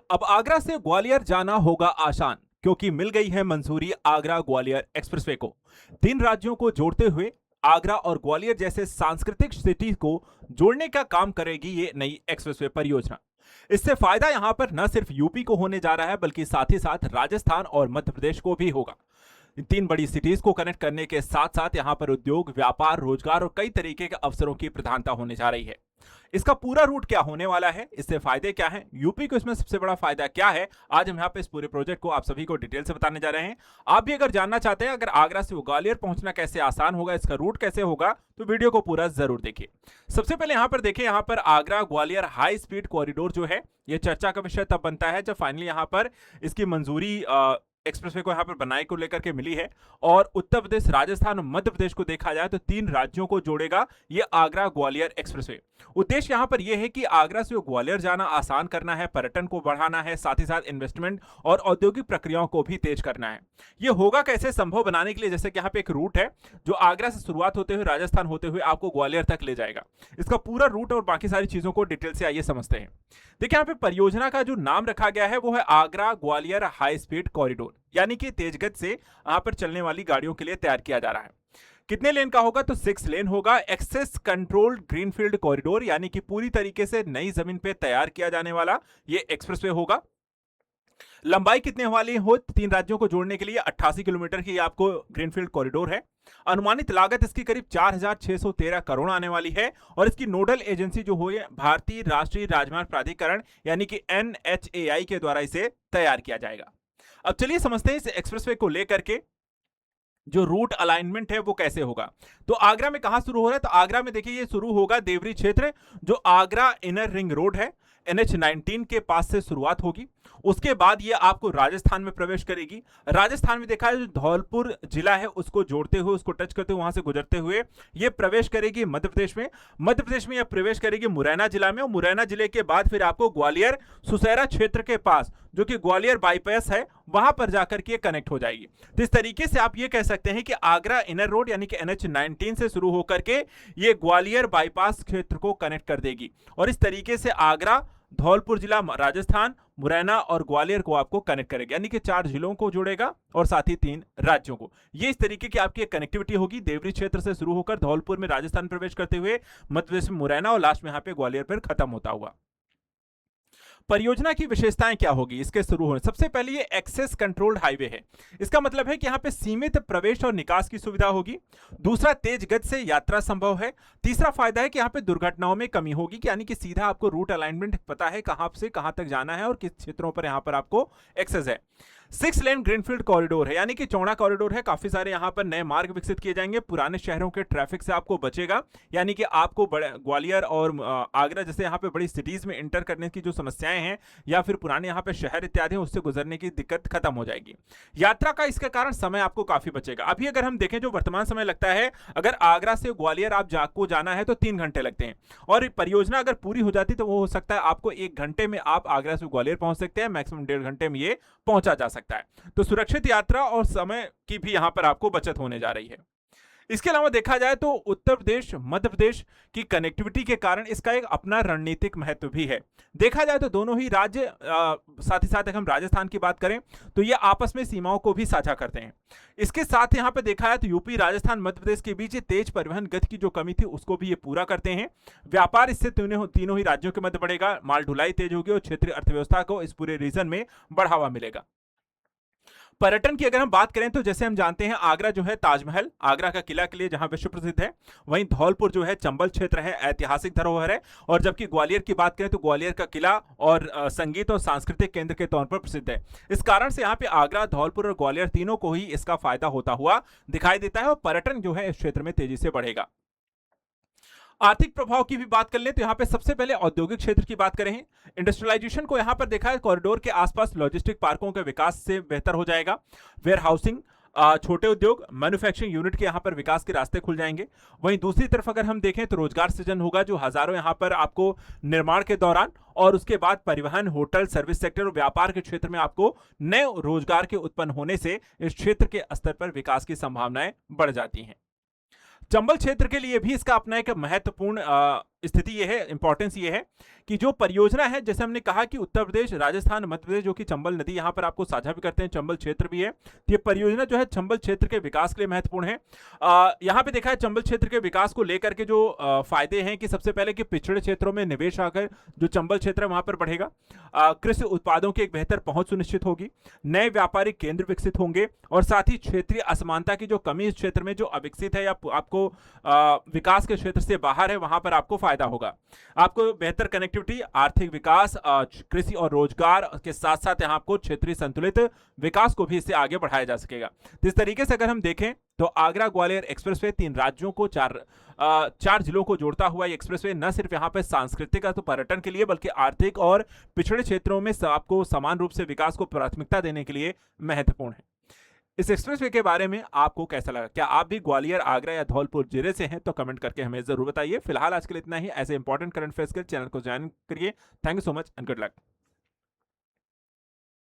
अब आगरा से ग्वालियर जाना होगा आसान क्योंकि मिल गई है मंजूरी आगरा ग्वालियर एक्सप्रेसवे को। तीन राज्यों को जोड़ते हुए आगरा और ग्वालियर जैसे सांस्कृतिक सिटी को जोड़ने का काम करेगी ये नई एक्सप्रेसवे परियोजना। इससे फायदा यहां पर न सिर्फ यूपी को होने जा रहा है बल्कि साथ ही साथ राजस्थान और मध्य प्रदेश को भी होगा। इन तीन बड़ी सिटीज को कनेक्ट करने के साथ साथ यहां पर उद्योग, व्यापार, रोजगार और कई तरीके के अवसरों की प्रधानता होने जा रही है। इसका पूरा रूट क्या होने वाला है, इससे फायदे क्या हैं, यूपी को इसमें सबसे बड़ा फायदा क्या है, आज हम यहाँ पे इस पूरे प्रोजेक्ट को आप सभी को डिटेल से बताने जा रहे हैं। आप भी अगर जानना चाहते हैं अगर आगरा से ग्वालियर पहुंचना कैसे आसान होगा, इसका रूट कैसे होगा, तो वीडियो को पूरा जरूर देखिए। सबसे पहले यहाँ पर देखिए, यहाँ पर Agra Gwalior high speed corridor जो है ये चर्चा का विषय तब बनता है जब फाइनली यहाँ पर इसकी मंजूरी एक्सप्रेसवे को यहाँ पर बनाए को लेकर के मिली है। और उत्तर प्रदेश, राजस्थान और मध्य प्रदेश को देखा जाए तो तीन राज्यों को जोड़ेगा ये आगरा ग्वालियर एक्सप्रेसवे। उद्देश्य यहाँ पर यह है कि आगरा से ग्वालियर जाना आसान करना है, पर्यटन को बढ़ाना है, साथ ही साथ इन्वेस्टमेंट और औद्योगिक प्रक्रियाओं को भी तेज करना है। ये होगा कैसे संभव बनाने के लिए, जैसे कि यहाँ पे एक रूट है जो आगरा से शुरुआत होते हुए राजस्थान होते हुए आपको ग्वालियर तक ले जाएगा। इसका पूरा रूट और बाकी सारी चीजों को डिटेल से आइए समझते हैं। देखिए, यहाँ पे परियोजना का जो नाम रखा गया है वो है Agra Gwalior high speed corridor, यानी कि तेज गति से यहाँ पर चलने वाली गाड़ियों के लिए तैयार किया जा रहा है। कितने लेन का होगा, तो 6 लेन होगा। एक्सेस कंट्रोल्ड ग्रीनफील्ड कॉरिडोर, यानी कि पूरी तरीके से नई जमीन पे तैयार किया जाने वाला ये एक्सप्रेसवे होगा। लंबाई कितने वाली हो, तीन राज्यों को जोड़ने के लिए 88 किलोमीटर की आपको ग्रीनफील्ड कॉरिडोर है। अनुमानित लागत इसकी करीब 4,613 करोड़ आने वाली है और इसकी नोडल एजेंसी जो हो भारतीय राष्ट्रीय राजमार्ग प्राधिकरण यानी कि NHAI के द्वारा इसे तैयार किया जाएगा। अब चलिए समझते हैं इस एक्सप्रेसवे को लेकर के जो रूट अलाइनमेंट है वो कैसे होगा। तो आगरा में कहां शुरू हो रहा है, तो आगरा में देखिए ये शुरू होगा देवरी क्षेत्र, जो आगरा इनर रिंग रोड है, NH-19 के पास से शुरुआत होगी। उसके बाद ये आपको राजस्थान में प्रवेश करेगी। राजस्थान में देखा है जो धौलपुर जिला है उसको जोड़ते हुए, उसको टच करते हुए, वहां से गुजरते हुए ये प्रवेश करेगी मध्य प्रदेश में। मध्य प्रदेश में यह प्रवेश करेगी मुरैना जिला में और मुरैना जिले के बाद फिर आपको ग्वालियर सुसैरा क्षेत्र के पास जो कि ग्वालियर बाईपास है वहां पर जाकर के कनेक्ट हो जाएगी। तो इस तरीके से आप ये कह सकते हैं कि आगरा इनर रोड यानी कि NH-19 से शुरू होकर के ये ग्वालियर बाईपास क्षेत्र को कनेक्ट कर देगी और इस तरीके से आगरा, धौलपुर जिला राजस्थान, मुरैना और ग्वालियर को आपको कनेक्ट करेगा, यानी कि 4 जिलों को जोड़ेगा और साथ ही 3 राज्यों को। ये इस तरीके की आपकी कनेक्टिविटी होगी, देवरी क्षेत्र से शुरू होकर धौलपुर में राजस्थान प्रवेश करते हुए मध्य प्रदेश में मुरैना और लास्ट में यहाँ पे ग्वालियर पर खत्म होता हुआ। परियोजना की विशेषताएं क्या होगी इसके शुरू होने, सबसे पहले ये एक्सेस कंट्रोल्ड हाईवे है। इसका मतलब है कि यहाँ पे सीमित प्रवेश और निकास की सुविधा होगी। दूसरा, तेज गति से यात्रा संभव है। तीसरा फायदा है कि यहाँ पे दुर्घटनाओं में कमी होगी, यानी कि सीधा आपको रूट अलाइनमेंट पता है कहां से कहां तक जाना है और किस क्षेत्रों पर यहाँ पर आपको एक्सेस है। 6 लेन ग्रीनफील्ड कॉरिडोर है, यानी कि चौड़ा कॉरिडोर है। काफी सारे यहाँ पर नए मार्ग विकसित किए जाएंगे, पुराने शहरों के ट्रैफिक से आपको बचेगा, यानी कि आपको बड़े ग्वालियर और आगरा जैसे यहाँ पे बड़ी सिटीज में इंटर करने की जो समस्याएं हैं या फिर पुराने यहाँ पे शहर इत्यादि उससे गुजरने की दिक्कत खत्म हो जाएगी। यात्रा का इसके कारण समय आपको काफी बचेगा। अभी अगर हम देखें जो वर्तमान समय लगता है, अगर आगरा से ग्वालियर आप को जाना है तो 3 घंटे लगते हैं और परियोजना अगर पूरी हो जाती तो वो हो सकता है आपको 1 घंटे में आप आगरा से ग्वालियर पहुंच सकते हैं, मैक्सिमम 1.5 घंटे में ये पहुंचा जा सकता है। तो सुरक्षित यात्रा और समय की भी यहां पर आपको बचत होने जा रही है। इसके अलावा देखा जाए तो उत्तर प्रदेश मध्य प्रदेश की कनेक्टिविटी के कारण इसका एक अपना रणनीतिक महत्व भी है। देखा जाए तो दोनों ही राज्य साथ ही साथ अगर हम राजस्थान की बात करें तो ये आपस में सीमाओं को भी साझा करते हैं। इसके साथ यहाँ पे देखा है तो यूपी, राजस्थान, मध्य प्रदेश के बीच तेज परिवहन गति की जो कमी थी उसको भी ये पूरा करते हैं। व्यापार इससे तीनों ही राज्यों के मध्य बढ़ेगा, माल ढुलाई तेज होगी और क्षेत्रीय अर्थव्यवस्था को इस पूरे रीजन में बढ़ावा मिलेगा। पर्यटन की अगर हम बात करें तो जैसे हम जानते हैं आगरा जो है ताजमहल, आगरा का किला के लिए जहां विश्व प्रसिद्ध है, वहीं धौलपुर जो है चंबल क्षेत्र है, ऐतिहासिक धरोहर है। और जबकि ग्वालियर की बात करें तो ग्वालियर का किला और संगीत और सांस्कृतिक केंद्र के तौर पर प्रसिद्ध है। इस कारण से यहाँ पे आगरा, धौलपुर और ग्वालियर तीनों को ही इसका फायदा होता हुआ दिखाई देता है और पर्यटन जो है इस क्षेत्र में तेजी से बढ़ेगा। आर्थिक प्रभाव की भी बात कर लें तो यहाँ पे सबसे पहले औद्योगिक क्षेत्र की बात करें, इंडस्ट्रियलाइजेशन को यहाँ पर देखा है कॉरिडोर के आसपास लॉजिस्टिक पार्कों के विकास से बेहतर हो जाएगा। वेयर हाउसिंग, छोटे उद्योग, मैन्युफैक्चरिंग यूनिट के यहाँ पर विकास के रास्ते खुल जाएंगे। वहीं दूसरी तरफ अगर हम देखें तो रोजगार सृजन होगा, जो हजारों यहाँ पर आपको निर्माण के दौरान और उसके बाद परिवहन, होटल, सर्विस सेक्टर और व्यापार के क्षेत्र में आपको नए रोजगार के उत्पन्न होने से इस क्षेत्र के स्तर पर विकास की संभावनाएं बढ़ जाती हैं। चंबल क्षेत्र के लिए भी इसका अपना एक महत्वपूर्ण स्थिति ये है, इंपॉर्टेंस ये है कि जो परियोजना है, जैसे हमने कहा कि उत्तर प्रदेश, राजस्थान, मध्य प्रदेश जो कि चंबल नदी यहाँ पर आपको साझा भी करते हैं, चंबल क्षेत्र भी है। तो ये परियोजना जो है चंबल क्षेत्र के विकास के लिए महत्वपूर्ण है। यहाँ पे देखा है चंबल क्षेत्र के विकास को लेकर के जो फायदे हैं कि सबसे पहले कि पिछड़े क्षेत्रों में निवेश आकर जो चंबल क्षेत्र है वहां पर बढ़ेगा। कृषि उत्पादों की एक बेहतर पहुंच सुनिश्चित होगी, नए व्यापारिक केंद्र विकसित होंगे और साथ ही क्षेत्रीय असमानता की जो कमी इस क्षेत्र में जो अविकसित है या आपको विकास के क्षेत्र से बाहर है, वहां पर आपको फायदा होगा। आपको बेहतर कनेक्टिविटी, आर्थिक विकास, कृषि और रोजगार के साथ साथ यहाँ आपको क्षेत्रीय संतुलित विकास को भी इससे आगे बढ़ाया जा सकेगा। तो इस तरीके से अगर हम देखें तो आगरा ग्वालियर एक्सप्रेसवे 3 राज्यों को, 4 जिलों को जोड़ता हुआ ये एक्सप्रेसवे न सिर्फ यहाँ पे सांस्कृतिक तो पर्यटन के लिए, बल्कि आर्थिक और पिछड़े क्षेत्रों में आपको समान रूप से विकास को प्राथमिकता देने के लिए महत्वपूर्ण है। इस एक्सप्रेसवे के बारे में आपको कैसा लगा? क्या आप भी ग्वालियर, आगरा या धौलपुर जिले से हैं? तो कमेंट करके हमें जरूर बताइए। फिलहाल आज के लिए इतना ही। ऐसे इंपॉर्टेंट करंट अफेयर्स के चैनल को ज्वाइन करिए। Thank you so much and good luck.